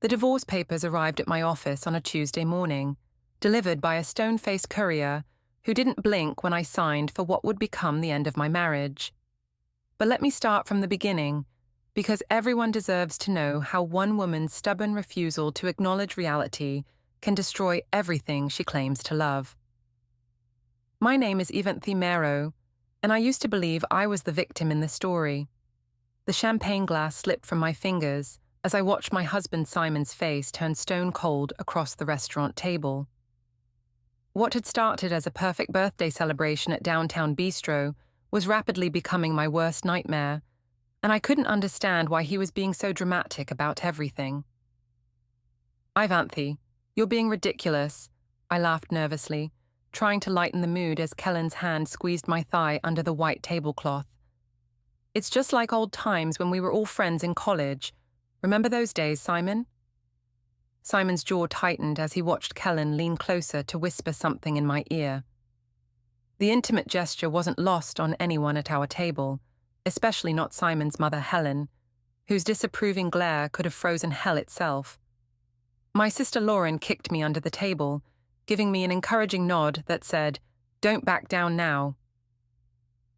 The divorce papers arrived at my office on a Tuesday morning, delivered by a stone-faced courier who didn't blink when I signed for what would become the end of my marriage. But let me start from the beginning, because everyone deserves to know how one woman's stubborn refusal to acknowledge reality can destroy everything she claims to love. My name is Ivanthy Mero, and I used to believe I was the victim in the story. The champagne glass slipped from my fingers as I watched my husband Simon's face turn stone cold across the restaurant table. What had started as a perfect birthday celebration at Downtown Bistro was rapidly becoming my worst nightmare, and I couldn't understand why he was being so dramatic about everything. "Ivanthy, you're being ridiculous," I laughed nervously, trying to lighten the mood as Kellen's hand squeezed my thigh under the white tablecloth. "It's just like old times when we were all friends in college. Remember those days, Simon?" Simon's jaw tightened as he watched Kellen lean closer to whisper something in my ear. The intimate gesture wasn't lost on anyone at our table, especially not Simon's mother Helen, whose disapproving glare could have frozen hell itself. My sister Lauren kicked me under the table, giving me an encouraging nod that said, "Don't back down now."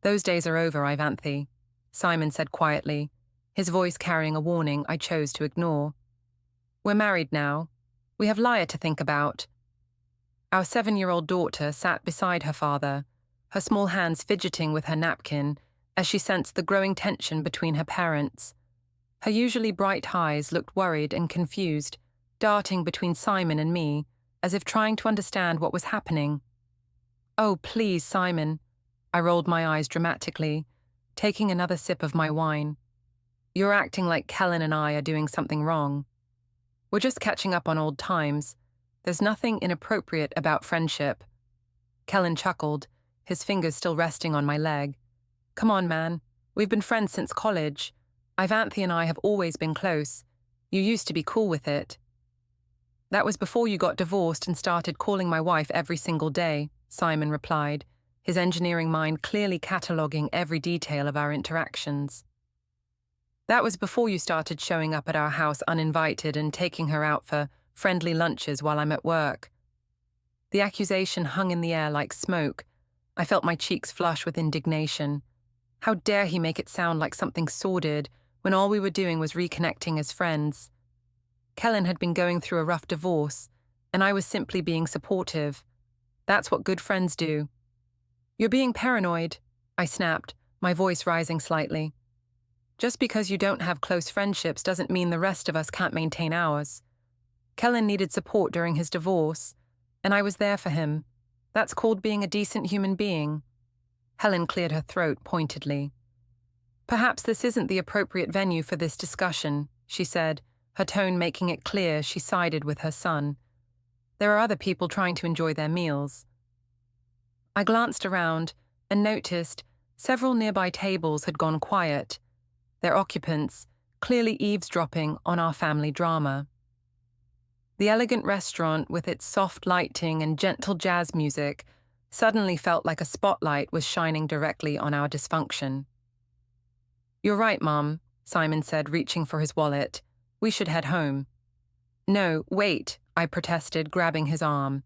"Those days are over, Ivanthy," Simon said quietly, his voice carrying a warning I chose to ignore. "We're married now. We have Laya to think about." Our 7-year-old daughter sat beside her father, her small hands fidgeting with her napkin as she sensed the growing tension between her parents. Her usually bright eyes looked worried and confused, darting between Simon and me, as if trying to understand what was happening. "Oh, please, Simon," I rolled my eyes dramatically, taking another sip of my wine. "You're acting like Kellen and I are doing something wrong. We're just catching up on old times. There's nothing inappropriate about friendship." Kellen chuckled, his fingers still resting on my leg. "Come on, man. We've been friends since college. Ivanthy and I have always been close. You used to be cool with it." "That was before you got divorced and started calling my wife every single day," Simon replied, his engineering mind clearly cataloguing every detail of our interactions. "That was before you started showing up at our house uninvited and taking her out for friendly lunches while I'm at work." The accusation hung in the air like smoke. I felt my cheeks flush with indignation. How dare he make it sound like something sordid when all we were doing was reconnecting as friends? Kellen had been going through a rough divorce, and I was simply being supportive. That's what good friends do. "You're being paranoid," I snapped, my voice rising slightly. "Just because you don't have close friendships doesn't mean the rest of us can't maintain ours. Kellen needed support during his divorce, and I was there for him. That's called being a decent human being." Helen cleared her throat pointedly. "Perhaps this isn't the appropriate venue for this discussion," she said, her tone making it clear she sided with her son. "There are other people trying to enjoy their meals." I glanced around and noticed several nearby tables had gone quiet, their occupants clearly eavesdropping on our family drama. The elegant restaurant, with its soft lighting and gentle jazz music, suddenly felt like a spotlight was shining directly on our dysfunction. "You're right, Mom," Simon said, reaching for his wallet. "We should head home." "No, wait," I protested, grabbing his arm.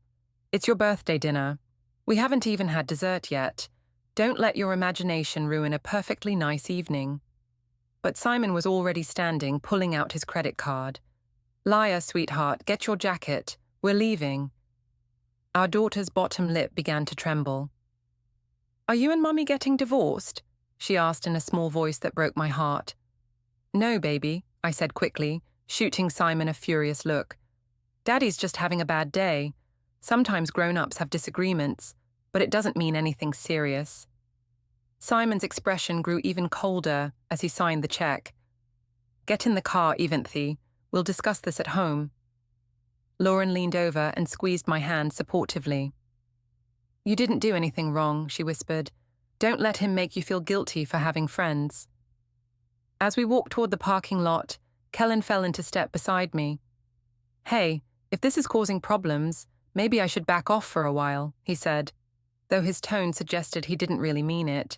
"It's your birthday dinner. We haven't even had dessert yet. Don't let your imagination ruin a perfectly nice evening." But Simon was already standing, pulling out his credit card. "Laya, sweetheart, get your jacket. We're leaving." Our daughter's bottom lip began to tremble. "Are you and Mummy getting divorced?" she asked in a small voice that broke my heart. "No, baby," I said quickly, shooting Simon a furious look. "Daddy's just having a bad day. Sometimes grown-ups have disagreements, but it doesn't mean anything serious." Simon's expression grew even colder as he signed the check. "Get in the car, Ivanthy. We'll discuss this at home." Lauren leaned over and squeezed my hand supportively. "You didn't do anything wrong," she whispered. "Don't let him make you feel guilty for having friends." As we walked toward the parking lot, Kellen fell into step beside me. "Hey, if this is causing problems, maybe I should back off for a while," he said, though his tone suggested he didn't really mean it.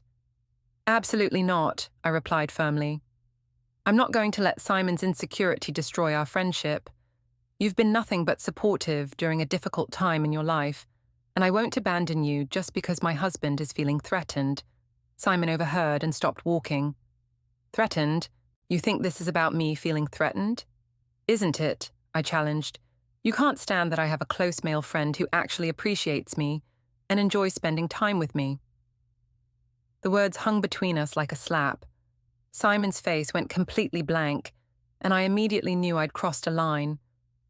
"Absolutely not," I replied firmly. "I'm not going to let Simon's insecurity destroy our friendship. You've been nothing but supportive during a difficult time in your life, and I won't abandon you just because my husband is feeling threatened. Simon overheard and stopped walking. Threatened? You think this is about me feeling threatened? Isn't it? I challenged. You can't stand that I have a close male friend who actually appreciates me and enjoys spending time with me. The words hung between us like a slap. Simon's face went completely blank, and I immediately knew I'd crossed a line.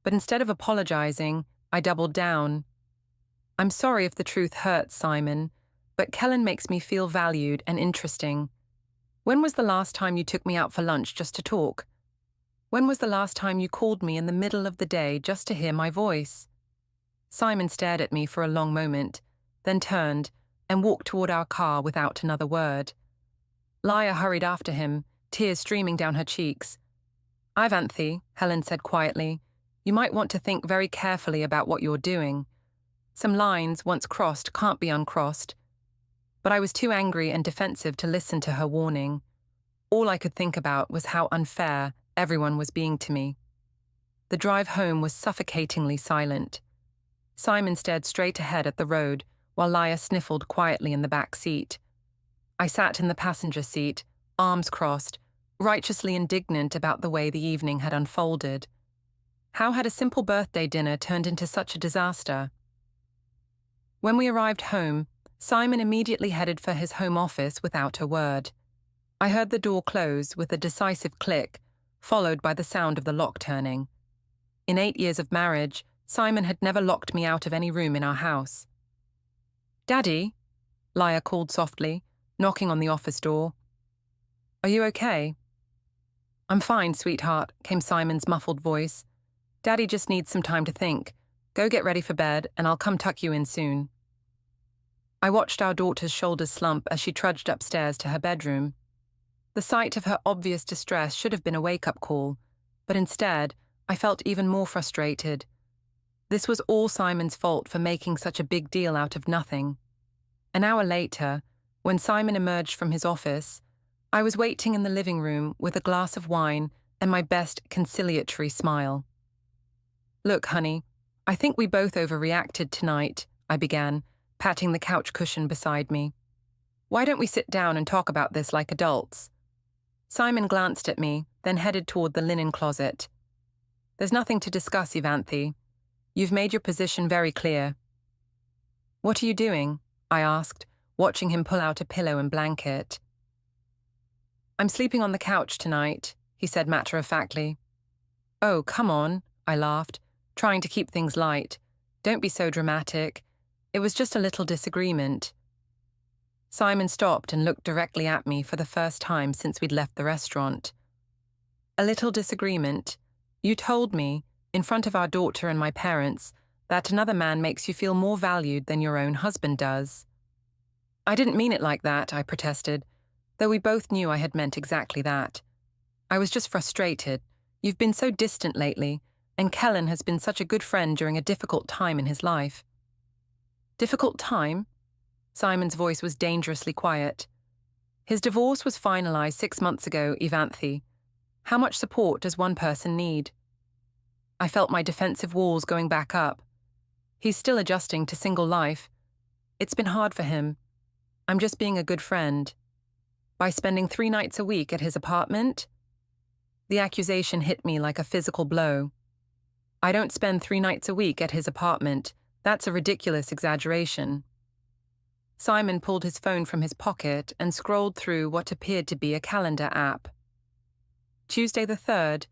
But instead of apologizing, I doubled down. I'm sorry if the truth hurts, Simon, but Kellen makes me feel valued and interesting. When was the last time you took me out for lunch just to talk? When was the last time you called me in the middle of the day just to hear my voice? Simon stared at me for a long moment, then turned and walked toward our car without another word. Laia hurried after him, tears streaming down her cheeks. Ivanthy, Helen said quietly, you might want to think very carefully about what you're doing. Some lines, once crossed, can't be uncrossed. But I was too angry and defensive to listen to her warning. All I could think about was how unfair everyone was being to me. The drive home was suffocatingly silent. Simon stared straight ahead at the road, while Laia sniffled quietly in the back seat. I sat in the passenger seat, arms crossed, righteously indignant about the way the evening had unfolded. How had a simple birthday dinner turned into such a disaster? When we arrived home, Simon immediately headed for his home office without a word. I heard the door close with a decisive click, followed by the sound of the lock turning. In 8 years of marriage, Simon had never locked me out of any room in our house. Daddy, Laia called softly, knocking on the office door. Are you okay? I'm fine, sweetheart, came Simon's muffled voice. Daddy just needs some time to think. Go get ready for bed, and I'll come tuck you in soon. I watched our daughter's shoulders slump as she trudged upstairs to her bedroom. The sight of her obvious distress should have been a wake-up call, but instead, I felt even more frustrated. This was all Simon's fault for making such a big deal out of nothing. An hour later, when Simon emerged from his office, I was waiting in the living room with a glass of wine and my best conciliatory smile. Look, honey, I think we both overreacted tonight, I began, patting the couch cushion beside me. Why don't we sit down and talk about this like adults? Simon glanced at me, then headed toward the linen closet. There's nothing to discuss, Ivanthy. You've made your position very clear. What are you doing? I asked, watching him pull out a pillow and blanket. I'm sleeping on the couch tonight, he said matter-of-factly. Oh, come on, I laughed, trying to keep things light. Don't be so dramatic. It was just a little disagreement. Simon stopped and looked directly at me for the first time since we'd left the restaurant. A little disagreement. You told me, in front of our daughter and my parents, that another man makes you feel more valued than your own husband does. I didn't mean it like that, I protested, though we both knew I had meant exactly that. I was just frustrated. You've been so distant lately, and Kellen has been such a good friend during a difficult time in his life. Difficult time? Simon's voice was dangerously quiet. His divorce was finalized 6 months ago, Ivanthy. How much support does one person need? I felt my defensive walls going back up. He's still adjusting to single life. It's been hard for him. I'm just being a good friend. By spending 3 nights a week at his apartment? The accusation hit me like a physical blow. I don't spend 3 nights a week at his apartment. That's a ridiculous exaggeration. Simon pulled his phone from his pocket and scrolled through what appeared to be a calendar app. Tuesday the 3rd,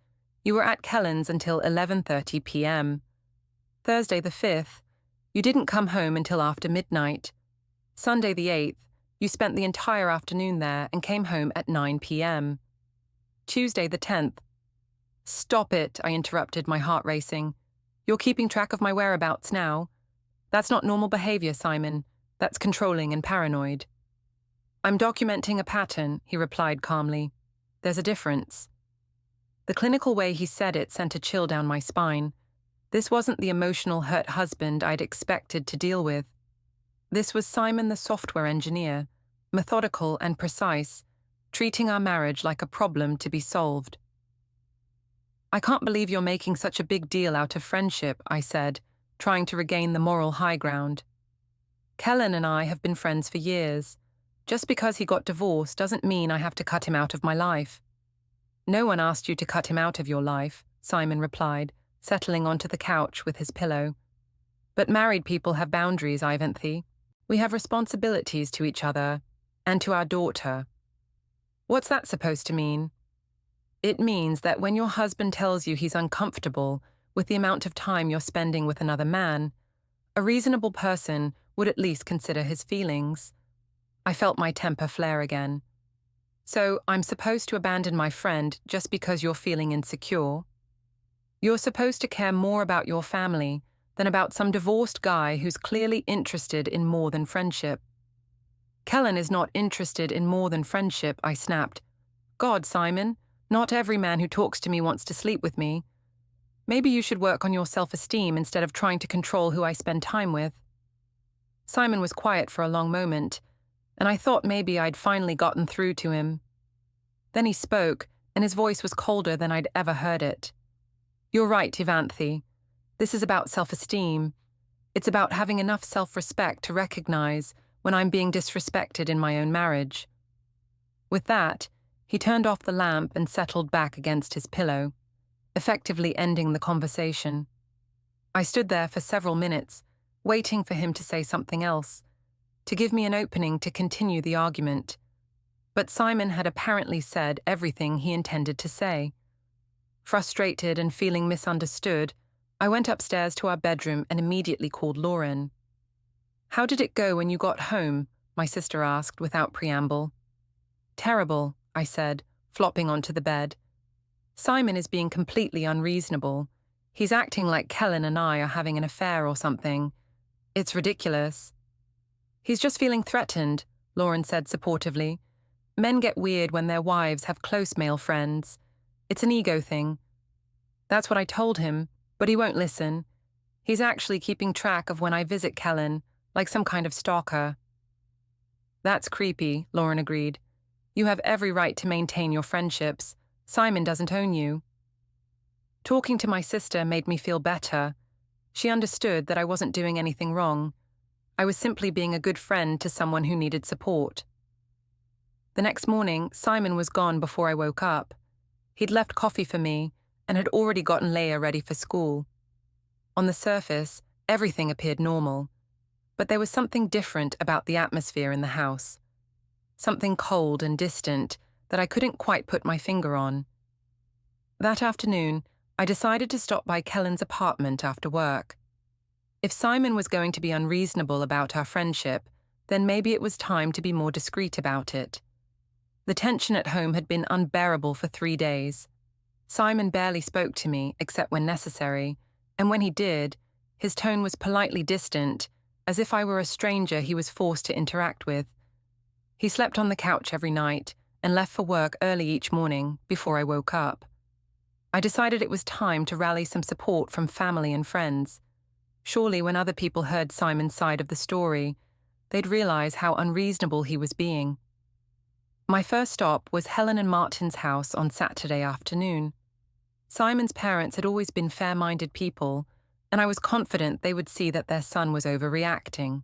you were at Kellen's until 11:30 p.m. Thursday the 5th, you didn't come home until after midnight. Sunday the 8th, you spent the entire afternoon there and came home at 9 p.m. Tuesday the 10th. Stop it, I interrupted, my heart racing. You're keeping track of my whereabouts now. That's not normal behavior, Simon. That's controlling and paranoid. I'm documenting a pattern, he replied calmly. There's a difference. The clinical way he said it sent a chill down my spine. This wasn't the emotional hurt husband I'd expected to deal with. This was Simon the software engineer, methodical and precise, treating our marriage like a problem to be solved. I can't believe you're making such a big deal out of friendship, I said, trying to regain the moral high ground. Kellen and I have been friends for years. Just because he got divorced doesn't mean I have to cut him out of my life. No one asked you to cut him out of your life, Simon replied, settling onto the couch with his pillow. But married people have boundaries, Ivanthy. We have responsibilities to each other, and to our daughter. What's that supposed to mean? It means that when your husband tells you he's uncomfortable with the amount of time you're spending with another man, a reasonable person would at least consider his feelings. I felt my temper flare again. So I'm supposed to abandon my friend just because you're feeling insecure? You're supposed to care more about your family than about some divorced guy who's clearly interested in more than friendship. Kellen is not interested in more than friendship, I snapped. God, Simon, not every man who talks to me wants to sleep with me. Maybe you should work on your self-esteem instead of trying to control who I spend time with. Simon was quiet for a long moment, and I thought maybe I'd finally gotten through to him. Then he spoke, and his voice was colder than I'd ever heard it. You're right, Ivanthy. This is about self-esteem. It's about having enough self-respect to recognize when I'm being disrespected in my own marriage. With that, he turned off the lamp and settled back against his pillow, effectively ending the conversation. I stood there for several minutes, waiting for him to say something else, to give me an opening to continue the argument. But Simon had apparently said everything he intended to say. Frustrated and feeling misunderstood, I went upstairs to our bedroom and immediately called Lauren. How did it go when you got home? My sister asked without preamble. Terrible, I said, flopping onto the bed. Simon is being completely unreasonable. He's acting like Kellen and I are having an affair or something. It's ridiculous. He's just feeling threatened, Lauren said supportively. Men get weird when their wives have close male friends. It's an ego thing. That's what I told him, but he won't listen. He's actually keeping track of when I visit Kellen, like some kind of stalker. That's creepy, Lauren agreed. You have every right to maintain your friendships. Simon doesn't own you. Talking to my sister made me feel better. She understood that I wasn't doing anything wrong. I was simply being a good friend to someone who needed support. The next morning, Simon was gone before I woke up. He'd left coffee for me and had already gotten Leia ready for school. On the surface, everything appeared normal, but there was something different about the atmosphere in the house. Something cold and distant that I couldn't quite put my finger on. That afternoon, I decided to stop by Kellen's apartment after work. If Simon was going to be unreasonable about our friendship, then maybe it was time to be more discreet about it. The tension at home had been unbearable for 3 days. Simon barely spoke to me, except when necessary, and when he did, his tone was politely distant, as if I were a stranger he was forced to interact with. He slept on the couch every night and left for work early each morning before I woke up. I decided it was time to rally some support from family and friends. Surely when other people heard Simon's side of the story, they'd realize how unreasonable he was being. My first stop was Helen and Martin's house on Saturday afternoon. Simon's parents had always been fair-minded people, and I was confident they would see that their son was overreacting.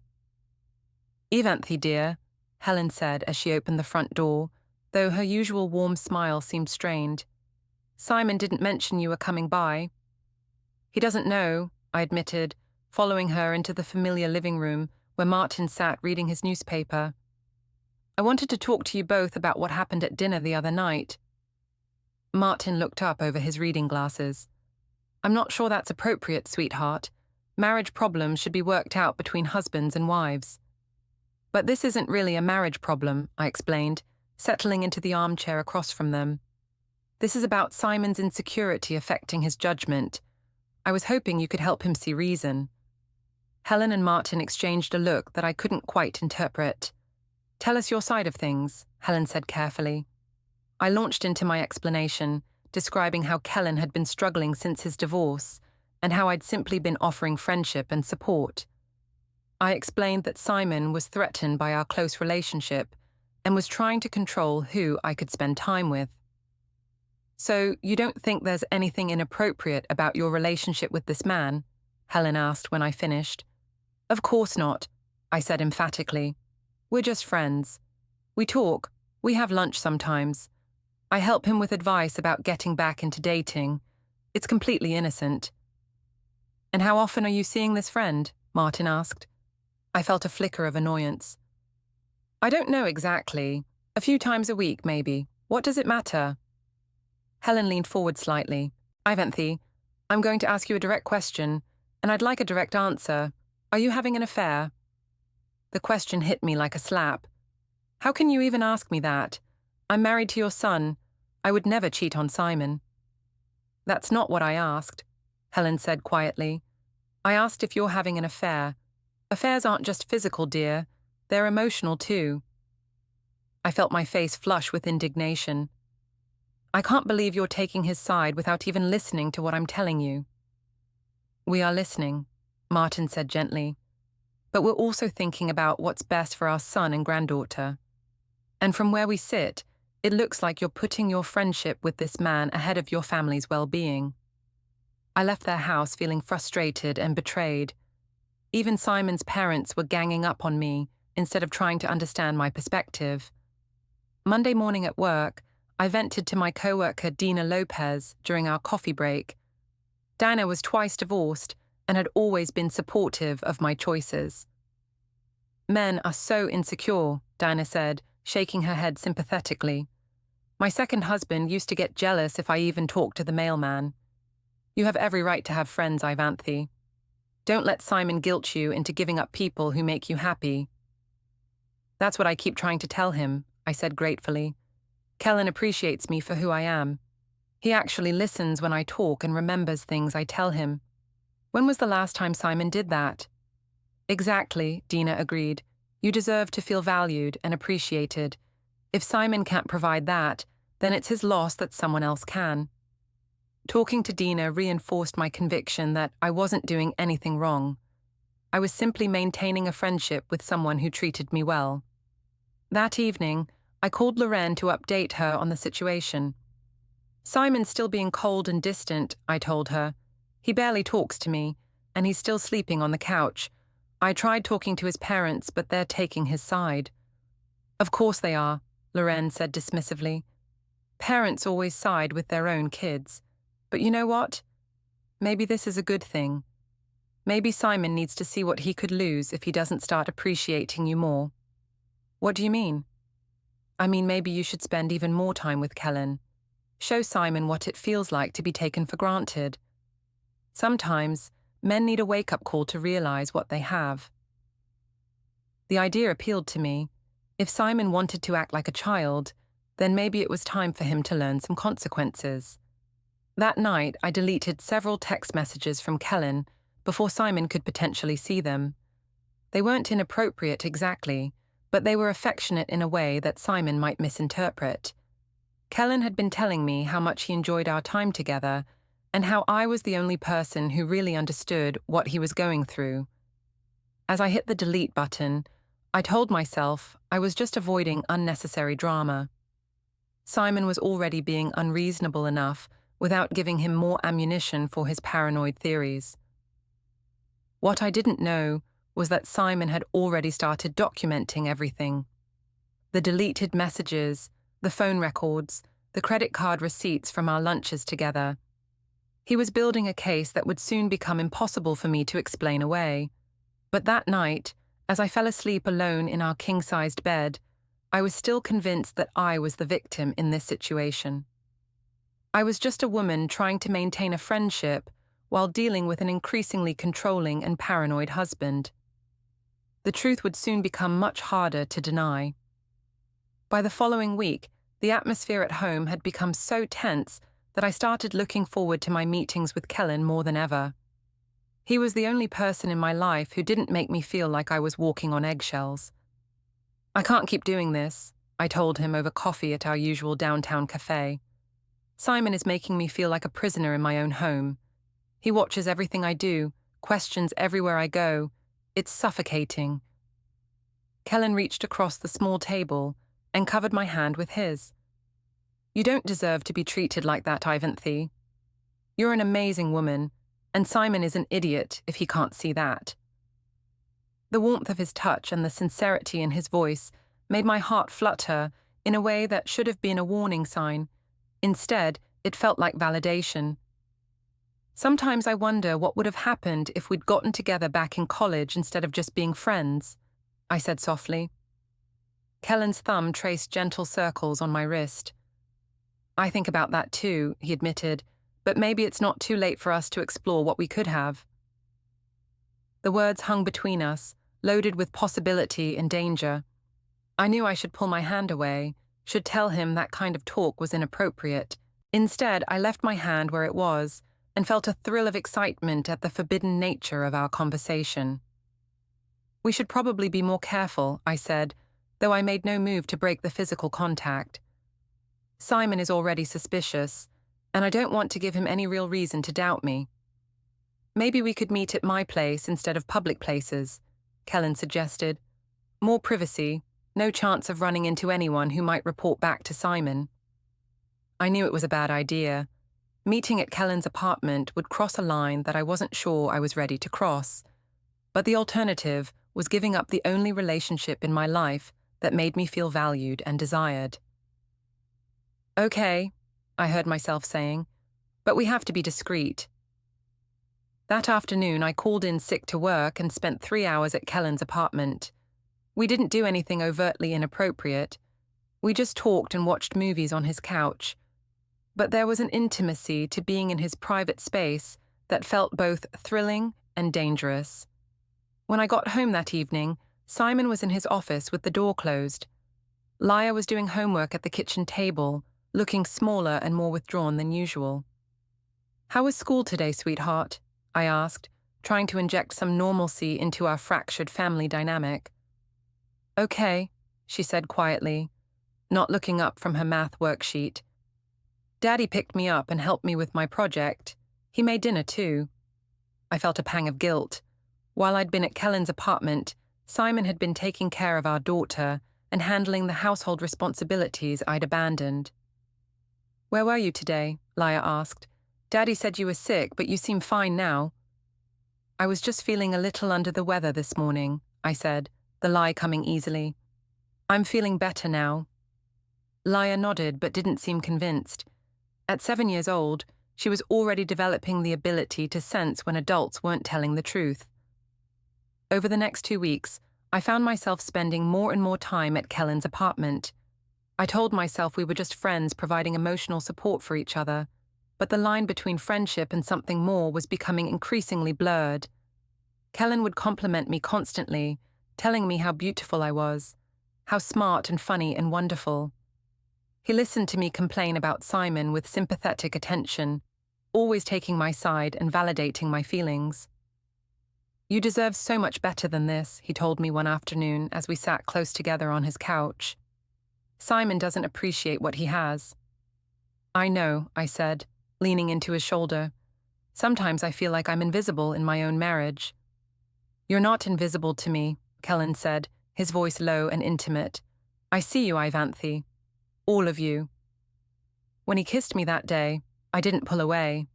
Ivanthy, dear, Helen said as she opened the front door, though her usual warm smile seemed strained. Simon didn't mention you were coming by. He doesn't know, I admitted, following her into the familiar living room where Martin sat reading his newspaper. I wanted to talk to you both about what happened at dinner the other night. Martin looked up over his reading glasses. I'm not sure that's appropriate, sweetheart. Marriage problems should be worked out between husbands and wives. But this isn't really a marriage problem, I explained, settling into the armchair across from them. This is about Simon's insecurity affecting his judgment. I was hoping you could help him see reason. Helen and Martin exchanged a look that I couldn't quite interpret. Tell us your side of things, Helen said carefully. I launched into my explanation, describing how Kellen had been struggling since his divorce and how I'd simply been offering friendship and support. I explained that Simon was threatened by our close relationship and was trying to control who I could spend time with. So, you don't think there's anything inappropriate about your relationship with this man? Helen asked when I finished. Of course not, I said emphatically. We're just friends. We talk, we have lunch sometimes. I help him with advice about getting back into dating. It's completely innocent. And how often are you seeing this friend? Martin asked. I felt a flicker of annoyance. I don't know exactly. A few times a week, maybe. What does it matter? Helen leaned forward slightly. Ivanthy, I'm going to ask you a direct question, and I'd like a direct answer. Are you having an affair? The question hit me like a slap. How can you even ask me that? I'm married to your son. I would never cheat on Simon. That's not what I asked, Helen said quietly. I asked if you're having an affair. Affairs aren't just physical, dear. They're emotional, too. I felt my face flush with indignation. I can't believe you're taking his side without even listening to what I'm telling you. We are listening, Martin said gently. But we're also thinking about what's best for our son and granddaughter. And from where we sit, it looks like you're putting your friendship with this man ahead of your family's well-being. I left their house feeling frustrated and betrayed. Even Simon's parents were ganging up on me instead of trying to understand my perspective. Monday morning at work, I vented to my coworker Dina Lopez during our coffee break. Dina was twice divorced and had always been supportive of my choices. Men are so insecure, Dina said, shaking her head sympathetically. My second husband used to get jealous if I even talked to the mailman. You have every right to have friends, Ivanthy. Don't let Simon guilt you into giving up people who make you happy. That's what I keep trying to tell him, I said gratefully. Kellen appreciates me for who I am. He actually listens when I talk and remembers things I tell him. When was the last time Simon did that? Exactly, Dina agreed. You deserve to feel valued and appreciated. If Simon can't provide that, then it's his loss that someone else can. Talking to Dina reinforced my conviction that I wasn't doing anything wrong. I was simply maintaining a friendship with someone who treated me well. That evening, I called Lorraine to update her on the situation. Simon's still being cold and distant, I told her. He barely talks to me, and he's still sleeping on the couch. I tried talking to his parents, but they're taking his side. Of course they are, Lorraine said dismissively. Parents always side with their own kids. But you know what? Maybe this is a good thing. Maybe Simon needs to see what he could lose if he doesn't start appreciating you more. What do you mean? I mean, maybe you should spend even more time with Kellen. Show Simon what it feels like to be taken for granted. Sometimes, men need a wake-up call to realize what they have. The idea appealed to me. If Simon wanted to act like a child, then maybe it was time for him to learn some consequences. That night, I deleted several text messages from Kellen before Simon could potentially see them. They weren't inappropriate exactly, but they were affectionate in a way that Simon might misinterpret. Kellen had been telling me how much he enjoyed our time together and how I was the only person who really understood what he was going through. As I hit the delete button, I told myself I was just avoiding unnecessary drama. Simon was already being unreasonable enough without giving him more ammunition for his paranoid theories. What I didn't know was that Simon had already started documenting everything. The deleted messages, the phone records, the credit card receipts from our lunches together. He was building a case that would soon become impossible for me to explain away. But that night, as I fell asleep alone in our king-sized bed, I was still convinced that I was the victim in this situation. I was just a woman trying to maintain a friendship while dealing with an increasingly controlling and paranoid husband. The truth would soon become much harder to deny. By the following week, the atmosphere at home had become so tense that I started looking forward to my meetings with Kellen more than ever. He was the only person in my life who didn't make me feel like I was walking on eggshells. I can't keep doing this, I told him over coffee at our usual downtown cafe. Simon is making me feel like a prisoner in my own home. He watches everything I do, questions everywhere I go. It's suffocating. Kellen reached across the small table and covered my hand with his. You don't deserve to be treated like that, Ivanthy. You're an amazing woman, and Simon is an idiot if he can't see that. The warmth of his touch and the sincerity in his voice made my heart flutter in a way that should have been a warning sign. Instead, it felt like validation. Sometimes I wonder what would have happened if we'd gotten together back in college instead of just being friends, I said softly. Kellen's thumb traced gentle circles on my wrist. I think about that too, he admitted, but maybe it's not too late for us to explore what we could have. The words hung between us, loaded with possibility and danger. I knew I should pull my hand away, should tell him that kind of talk was inappropriate. Instead, I left my hand where it was and felt a thrill of excitement at the forbidden nature of our conversation. We should probably be more careful, I said, though I made no move to break the physical contact. Simon is already suspicious, and I don't want to give him any real reason to doubt me. Maybe we could meet at my place instead of public places, Kellen suggested. More privacy, no chance of running into anyone who might report back to Simon. I knew it was a bad idea. Meeting at Kellen's apartment would cross a line that I wasn't sure I was ready to cross. But the alternative was giving up the only relationship in my life that made me feel valued and desired. Okay, I heard myself saying, but we have to be discreet. That afternoon, I called in sick to work and spent 3 hours at Kellen's apartment. We didn't do anything overtly inappropriate. We just talked and watched movies on his couch. But there was an intimacy to being in his private space that felt both thrilling and dangerous. When I got home that evening, Simon was in his office with the door closed. Laya was doing homework at the kitchen table, looking smaller and more withdrawn than usual. "How was school today, sweetheart?" I asked, trying to inject some normalcy into our fractured family dynamic. "Okay," she said quietly, not looking up from her math worksheet. "Daddy picked me up and helped me with my project. He made dinner too." I felt a pang of guilt. While I'd been at Kellen's apartment, Simon had been taking care of our daughter and handling the household responsibilities I'd abandoned. "Where were you today?" Laya asked. "Daddy said you were sick, but you seem fine now." "I was just feeling a little under the weather this morning," I said, the lie coming easily. "I'm feeling better now." Laya nodded but didn't seem convinced. At 7 years old, she was already developing the ability to sense when adults weren't telling the truth. Over the next 2 weeks, I found myself spending more and more time at Kellen's apartment. I told myself we were just friends providing emotional support for each other, but the line between friendship and something more was becoming increasingly blurred. Kellen would compliment me constantly, telling me how beautiful I was, how smart and funny and wonderful. He listened to me complain about Simon with sympathetic attention, always taking my side and validating my feelings. "You deserve so much better than this," he told me one afternoon as we sat close together on his couch. "Simon doesn't appreciate what he has." "I know," I said, leaning into his shoulder. "Sometimes I feel like I'm invisible in my own marriage." "You're not invisible to me," Kellen said, his voice low and intimate. "I see you, Ivanthy. All of you." When he kissed me that day, I didn't pull away.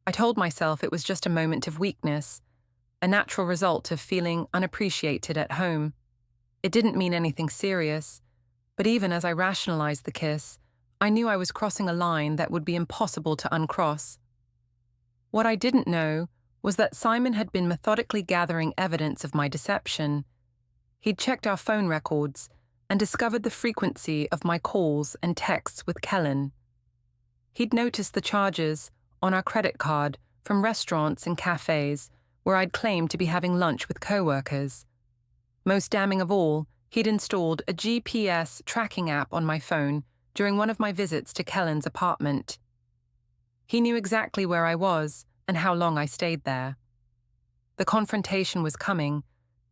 I told myself it was just a moment of weakness, a natural result of feeling unappreciated at home. It didn't mean anything serious, but even as I rationalized the kiss, I knew I was crossing a line that would be impossible to uncross. What I didn't know was that Simon had been methodically gathering evidence of my deception. He'd checked our phone records and discovered the frequency of my calls and texts with Kellen. He'd noticed the charges on our credit card from restaurants and cafes where I'd claimed to be having lunch with co-workers. Most damning of all, he'd installed a GPS tracking app on my phone during one of my visits to Kellen's apartment. He knew exactly where I was and how long I stayed there. The confrontation was coming,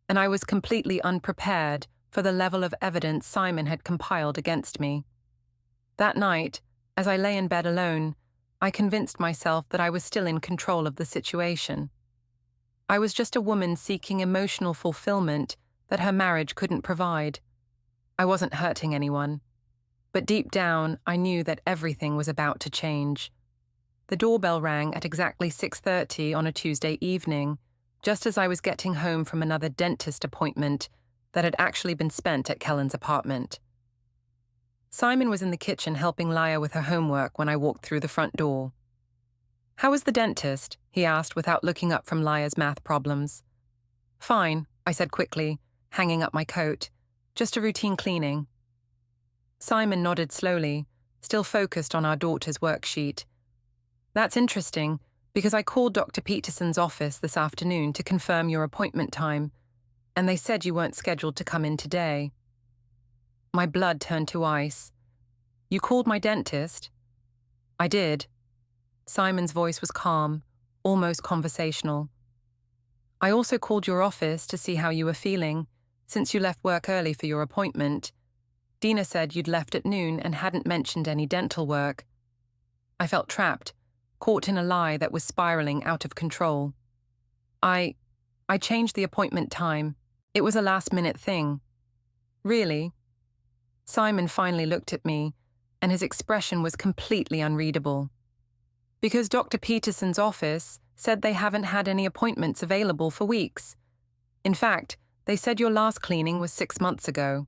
and I was completely unprepared for the level of evidence Simon had compiled against me. That night, as I lay in bed alone, I convinced myself that I was still in control of the situation. I was just a woman seeking emotional fulfillment that her marriage couldn't provide. I wasn't hurting anyone. But deep down, I knew that everything was about to change. The doorbell rang at exactly 6:30 on a Tuesday evening, just as I was getting home from another dentist appointment that had actually been spent at Kellen's apartment. Simon was in the kitchen helping Laya with her homework when I walked through the front door. "How was the dentist?" he asked without looking up from Laya's math problems. "Fine," I said quickly, hanging up my coat. "Just a routine cleaning." Simon nodded slowly, still focused on our daughter's worksheet. "That's interesting, because I called Dr. Peterson's office this afternoon to confirm your appointment time, and they said you weren't scheduled to come in today." My blood turned to ice. "You called my dentist?" "I did." Simon's voice was calm, almost conversational. "I also called your office to see how you were feeling, since you left work early for your appointment. Dina said you'd left at noon and hadn't mentioned any dental work." I felt trapped, caught in a lie that was spiraling out of control. I changed the appointment time. It was a last-minute thing." "Really?" Simon finally looked at me, and his expression was completely unreadable. "Because Dr. Peterson's office said they haven't had any appointments available for weeks. In fact, they said your last cleaning was 6 months ago."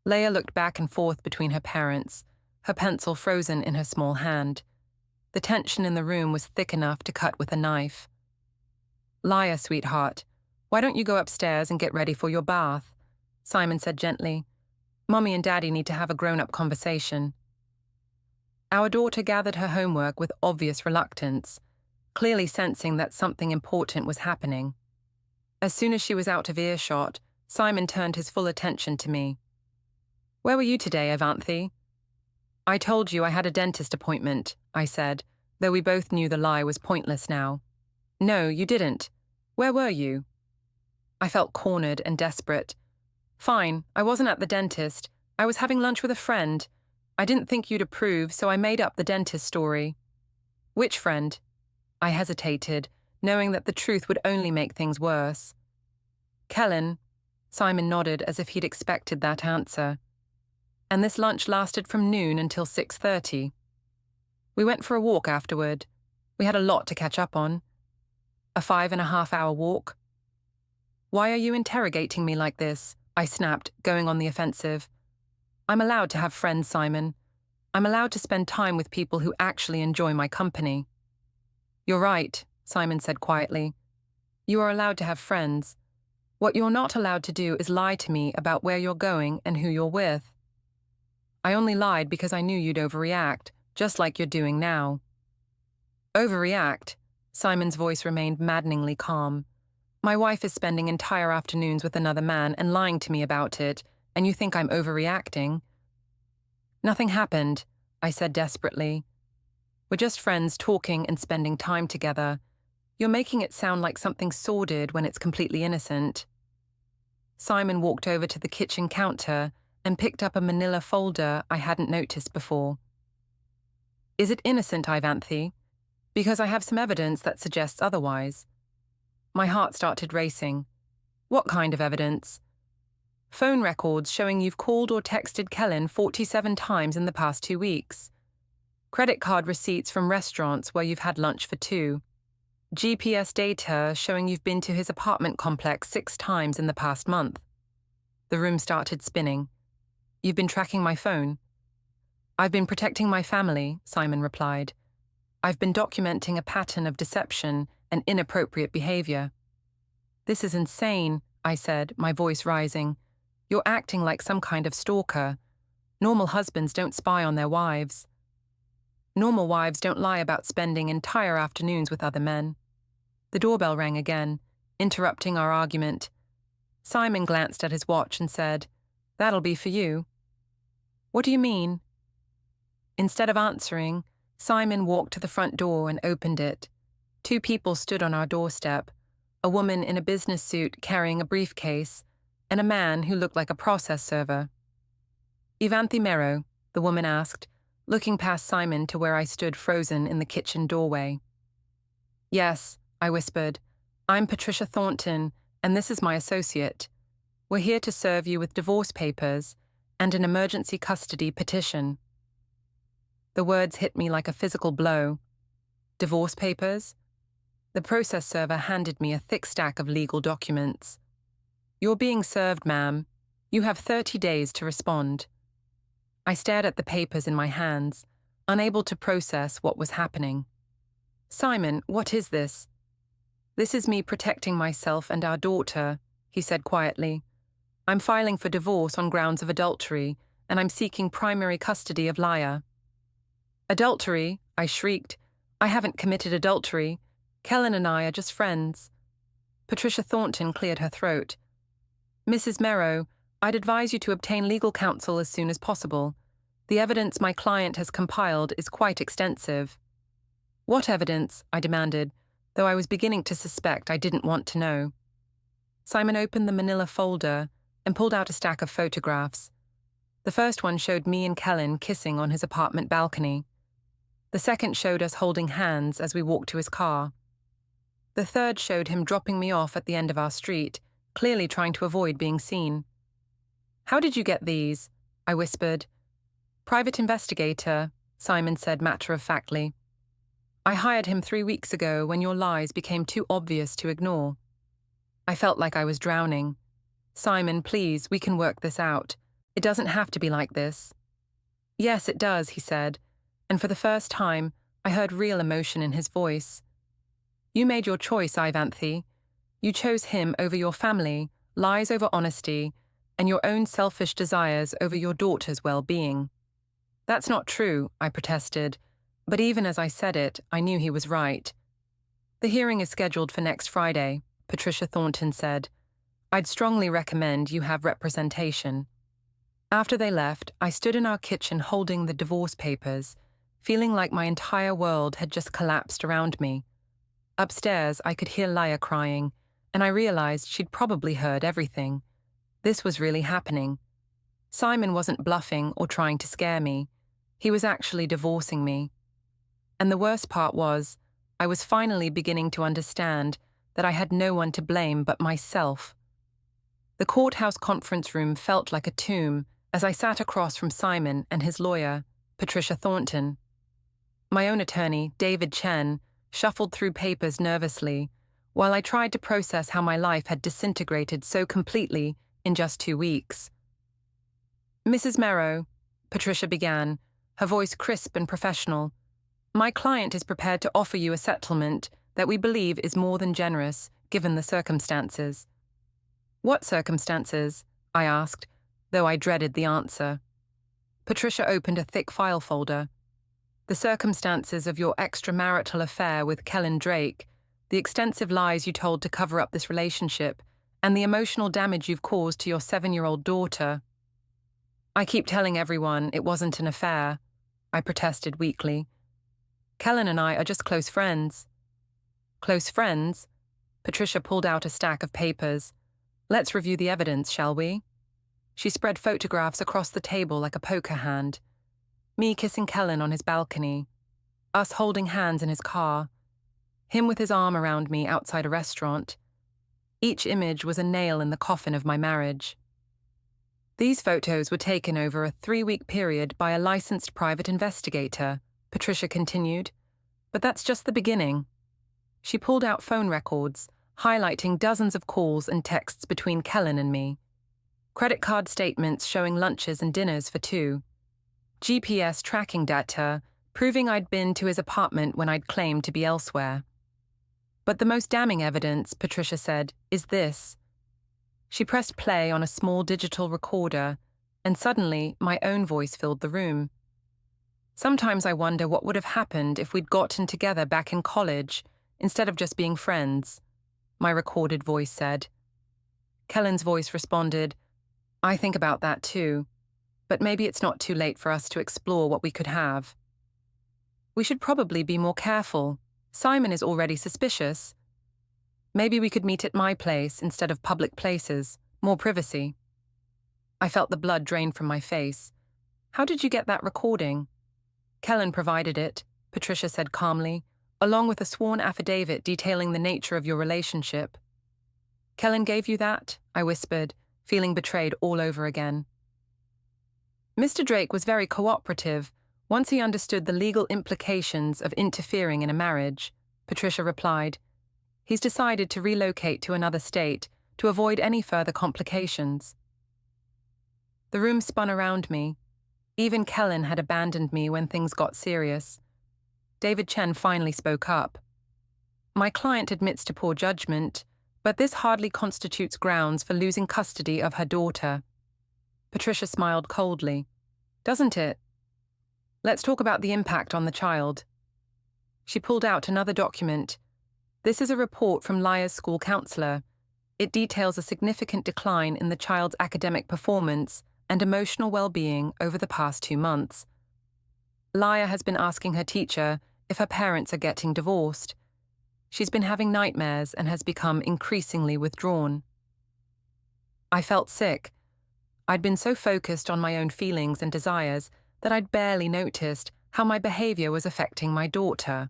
Leia looked back and forth between her parents, her pencil frozen in her small hand. The tension in the room was thick enough to cut with a knife. "Laya, sweetheart, why don't you go upstairs and get ready for your bath?" Simon said gently. "Mommy and Daddy need to have a grown-up conversation." Our daughter gathered her homework with obvious reluctance, clearly sensing that something important was happening. As soon as she was out of earshot, Simon turned his full attention to me. "Where were you today, Ivanthy?" "I told you I had a dentist appointment," I said, though we both knew the lie was pointless now. "No, you didn't. Where were you?" I felt cornered and desperate. "Fine, I wasn't at the dentist. I was having lunch with a friend. I didn't think you'd approve, so I made up the dentist story." "Which friend?" I hesitated, knowing that the truth would only make things worse. "Kellen." Simon nodded as if he'd expected that answer. "And this lunch lasted from noon until 6:30. We went for a walk afterward. We had a lot to catch up on." "A 5.5-hour walk?" "Why are you interrogating me like this?" I snapped, going on the offensive. "I'm allowed to have friends, Simon. I'm allowed to spend time with people who actually enjoy my company." "You're right," Simon said quietly. "You are allowed to have friends. What you're not allowed to do is lie to me about where you're going and who you're with." "I only lied because I knew you'd overreact, just like you're doing now." "Overreact?" Simon's voice remained maddeningly calm. "My wife is spending entire afternoons with another man and lying to me about it, and you think I'm overreacting?" "Nothing happened," I said desperately. "We're just friends talking and spending time together. You're making it sound like something sordid when it's completely innocent." Simon walked over to the kitchen counter and picked up a manila folder I hadn't noticed before. "Is it innocent, Ivanthy? Because I have some evidence that suggests otherwise." My heart started racing. "What kind of evidence?" "Phone records showing you've called or texted Kellen 47 times in the past 2 weeks. Credit card receipts from restaurants where you've had lunch for 2. GPS data showing you've been to his apartment complex 6 times in the past month." The room started spinning. "You've been tracking my phone?" "I've been protecting my family," Simon replied. "I've been documenting a pattern of deception and inappropriate behavior." "This is insane," I said, my voice rising. "You're acting like some kind of stalker. Normal husbands don't spy on their wives." "Normal wives don't lie about spending entire afternoons with other men." The doorbell rang again, interrupting our argument. Simon glanced at his watch and said, "That'll be for you." "What do you mean?" Instead of answering, Simon walked to the front door and opened it. 2 people stood on our doorstep, a woman in a business suit carrying a briefcase, and a man who looked like a process server. "Ivanthy Mero?" the woman asked, looking past Simon to where I stood frozen in the kitchen doorway. "Yes," I whispered. "I'm Patricia Thornton, and this is my associate. We're here to serve you with divorce papers, and an emergency custody petition. The words hit me like a physical blow. Divorce papers? The process server handed me a thick stack of legal documents. "You're being served, ma'am. You have 30 days to respond." I stared at the papers in my hands, unable to process what was happening. "Simon, what is this?" "This is me protecting myself and our daughter," he said quietly. "I'm filing for divorce on grounds of adultery, and I'm seeking primary custody of Laya." "Adultery?" I shrieked. "I haven't committed adultery. Kellen and I are just friends." Patricia Thornton cleared her throat. "Mrs. Mero, I'd advise you to obtain legal counsel as soon as possible. The evidence my client has compiled is quite extensive." "What evidence?" I demanded, though I was beginning to suspect I didn't want to know. Simon opened the manila folder and pulled out a stack of photographs. The first one showed me and Kellen kissing on his apartment balcony. The second showed us holding hands as we walked to his car. The third showed him dropping me off at the end of our street, clearly trying to avoid being seen. "How did you get these?" I whispered. "Private investigator," Simon said matter-of-factly. "I hired him 3 weeks ago when your lies became too obvious to ignore." I felt like I was drowning. "Simon, please, we can work this out. It doesn't have to be like this." "Yes, it does," he said, and for the first time, I heard real emotion in his voice. "You made your choice, Ivanthy. You chose him over your family, lies over honesty, and your own selfish desires over your daughter's well-being." "That's not true," I protested, but even as I said it, I knew he was right. "The hearing is scheduled for next Friday," Patricia Thornton said. "I'd strongly recommend you have representation." After they left, I stood in our kitchen holding the divorce papers, feeling like my entire world had just collapsed around me. Upstairs, I could hear Laya crying, and I realized she'd probably heard everything. This was really happening. Simon wasn't bluffing or trying to scare me. He was actually divorcing me. And the worst part was, I was finally beginning to understand that I had no one to blame but myself. The courthouse conference room felt like a tomb as I sat across from Simon and his lawyer, Patricia Thornton. My own attorney, David Chen, shuffled through papers nervously, while I tried to process how my life had disintegrated so completely in just 2 weeks. "Mrs. Mero," Patricia began, her voice crisp and professional, "my client is prepared to offer you a settlement that we believe is more than generous, given the circumstances." "What circumstances?" I asked, though I dreaded the answer. Patricia opened a thick file folder. "The circumstances of your extramarital affair with Kellen Drake, the extensive lies you told to cover up this relationship, and the emotional damage you've caused to your 7-year-old daughter." "I keep telling everyone it wasn't an affair," I protested weakly. "Kellen and I are just close friends." "Close friends?" Patricia pulled out a stack of papers. "Let's review the evidence, shall we?" She spread photographs across the table like a poker hand. Me kissing Kellen on his balcony, us holding hands in his car, him with his arm around me outside a restaurant. Each image was a nail in the coffin of my marriage. "These photos were taken over a 3-week period by a licensed private investigator," Patricia continued. "But that's just the beginning." She pulled out phone records, highlighting dozens of calls and texts between Kellen and me. Credit card statements showing lunches and dinners for 2. GPS tracking data, proving I'd been to his apartment when I'd claimed to be elsewhere. "But the most damning evidence," Patricia said, "is this." She pressed play on a small digital recorder, and suddenly my own voice filled the room. "Sometimes I wonder what would have happened if we'd gotten together back in college, instead of just being friends," my recorded voice said. Kellen's voice responded, "I think about that too. But maybe it's not too late for us to explore what we could have." "We should probably be more careful. Simon is already suspicious." "Maybe we could meet at my place instead of public places, more privacy." I felt the blood drain from my face. "How did you get that recording?" "Kellen provided it," Patricia said calmly, "along with a sworn affidavit detailing the nature of your relationship." "Kellen gave you that?" I whispered, feeling betrayed all over again. Mr. Drake was very cooperative once he understood the legal implications of interfering in a marriage, Patricia replied. He's decided to relocate to another state to avoid any further complications. The room spun around me. Even Kellen had abandoned me when things got serious. David Chen finally spoke up. My client admits to poor judgment, but this hardly constitutes grounds for losing custody of her daughter. Patricia smiled coldly. Doesn't it? Let's talk about the impact on the child. She pulled out another document. This is a report from Laya's school counselor. It details a significant decline in the child's academic performance and emotional well-being over the past 2 months. Laya has been asking her teacher if her parents are getting divorced. She's been having nightmares and has become increasingly withdrawn. I felt sick. I'd been so focused on my own feelings and desires that I'd barely noticed how my behavior was affecting my daughter.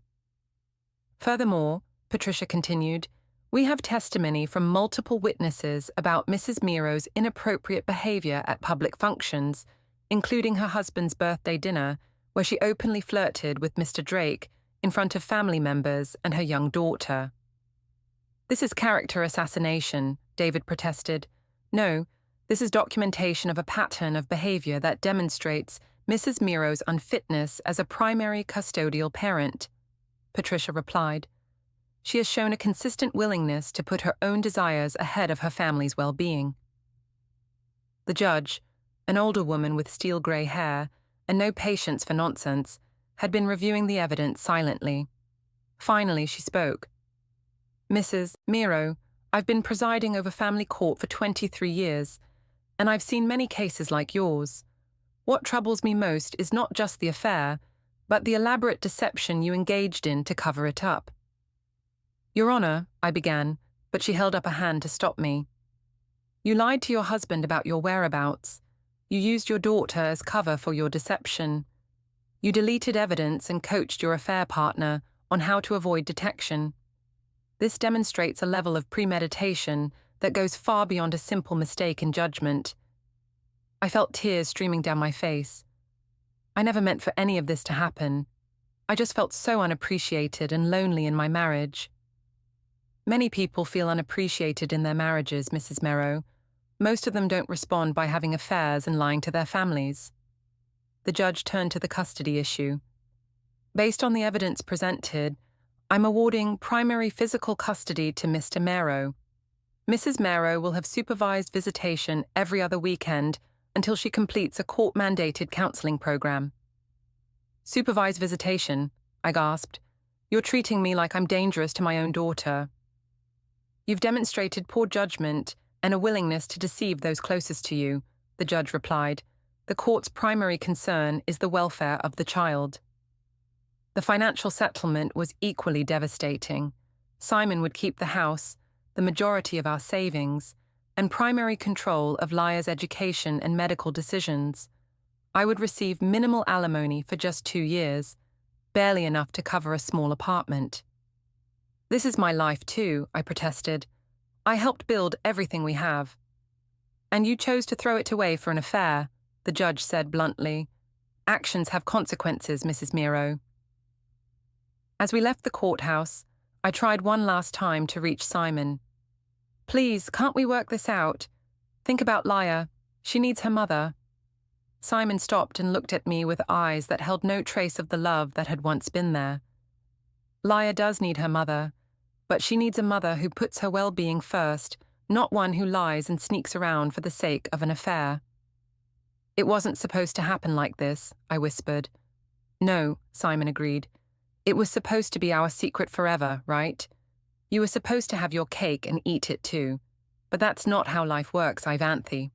Furthermore, Patricia continued, we have testimony from multiple witnesses about Mrs. Mero's inappropriate behavior at public functions, including her husband's birthday dinner, where she openly flirted with Mr. Drake in front of family members and her young daughter. This is character assassination, David protested. No, this is documentation of a pattern of behavior that demonstrates Mrs. Mero's unfitness as a primary custodial parent, Patricia replied. She has shown a consistent willingness to put her own desires ahead of her family's well-being. The judge, an older woman with steel-grey hair and no patience for nonsense, had been reviewing the evidence silently. Finally, she spoke. Mrs. Mero, I've been presiding over family court for 23 years, and I've seen many cases like yours. What troubles me most is not just the affair, but the elaborate deception you engaged in to cover it up. Your Honor, I began, but she held up a hand to stop me. You lied to your husband about your whereabouts. You used your daughter as cover for your deception. You deleted evidence and coached your affair partner on how to avoid detection. This demonstrates a level of premeditation that goes far beyond a simple mistake in judgment. I felt tears streaming down my face. I never meant for any of this to happen. I just felt so unappreciated and lonely in my marriage. Many people feel unappreciated in their marriages, Mrs. Mero. Most of them don't respond by having affairs and lying to their families. The judge turned to the custody issue. Based on the evidence presented, I'm awarding primary physical custody to Mr. Mero. Mrs. Mero will have supervised visitation every other weekend until she completes a court-mandated counseling program. Supervised visitation, I gasped. You're treating me like I'm dangerous to my own daughter. You've demonstrated poor judgment and a willingness to deceive those closest to you, the judge replied. The court's primary concern is the welfare of the child. The financial settlement was equally devastating. Simon would keep the house, the majority of our savings, and primary control of Laya's education and medical decisions. I would receive minimal alimony for just 2 years, barely enough to cover a small apartment. This is my life too, I protested. I helped build everything we have. And you chose to throw it away for an affair, the judge said bluntly. Actions have consequences, Mrs. Mero. As we left the courthouse, I tried one last time to reach Simon. Please, can't we work this out? Think about Laya. She needs her mother. Simon stopped and looked at me with eyes that held no trace of the love that had once been there. Laya does need her mother, but she needs a mother who puts her well-being first, not one who lies and sneaks around for the sake of an affair. It wasn't supposed to happen like this, I whispered. No, Simon agreed. It was supposed to be our secret forever, right? You were supposed to have your cake and eat it too. But that's not how life works, Ivanthy.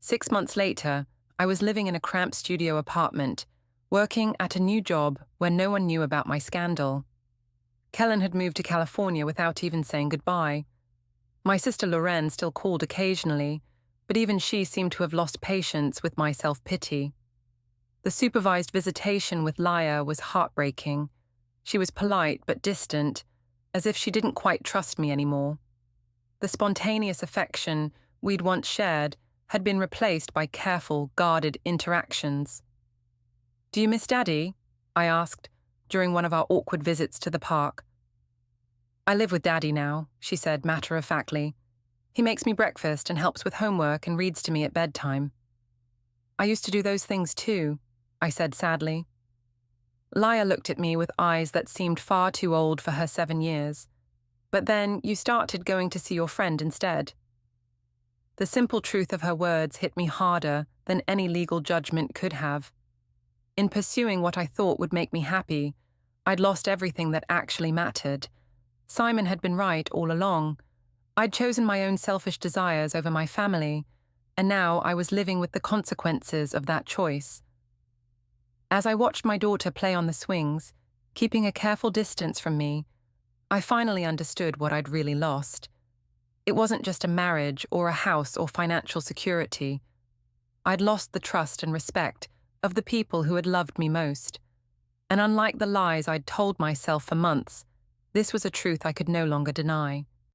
6 months later, I was living in a cramped studio apartment, working at a new job where no one knew about my scandal. Kellen had moved to California without even saying goodbye. My sister Lorraine still called occasionally, but even she seemed to have lost patience with my self-pity. The supervised visitation with Laya was heartbreaking. She was polite but distant, as if she didn't quite trust me anymore. The spontaneous affection we'd once shared had been replaced by careful, guarded interactions. "Do you miss Daddy?" I asked during one of our awkward visits to the park. "I live with Daddy now," she said matter-of-factly. "He makes me breakfast and helps with homework and reads to me at bedtime." "I used to do those things too," I said sadly. Laya looked at me with eyes that seemed far too old for her 7 years. "But then you started going to see your friend instead." The simple truth of her words hit me harder than any legal judgment could have. In pursuing what I thought would make me happy, I'd lost everything that actually mattered. Simon had been right all along. I'd chosen my own selfish desires over my family, and now I was living with the consequences of that choice. As I watched my daughter play on the swings, keeping a careful distance from me, I finally understood what I'd really lost. It wasn't just a marriage or a house or financial security. I'd lost the trust and respect of the people who had loved me most. And unlike the lies I'd told myself for months, this was a truth I could no longer deny.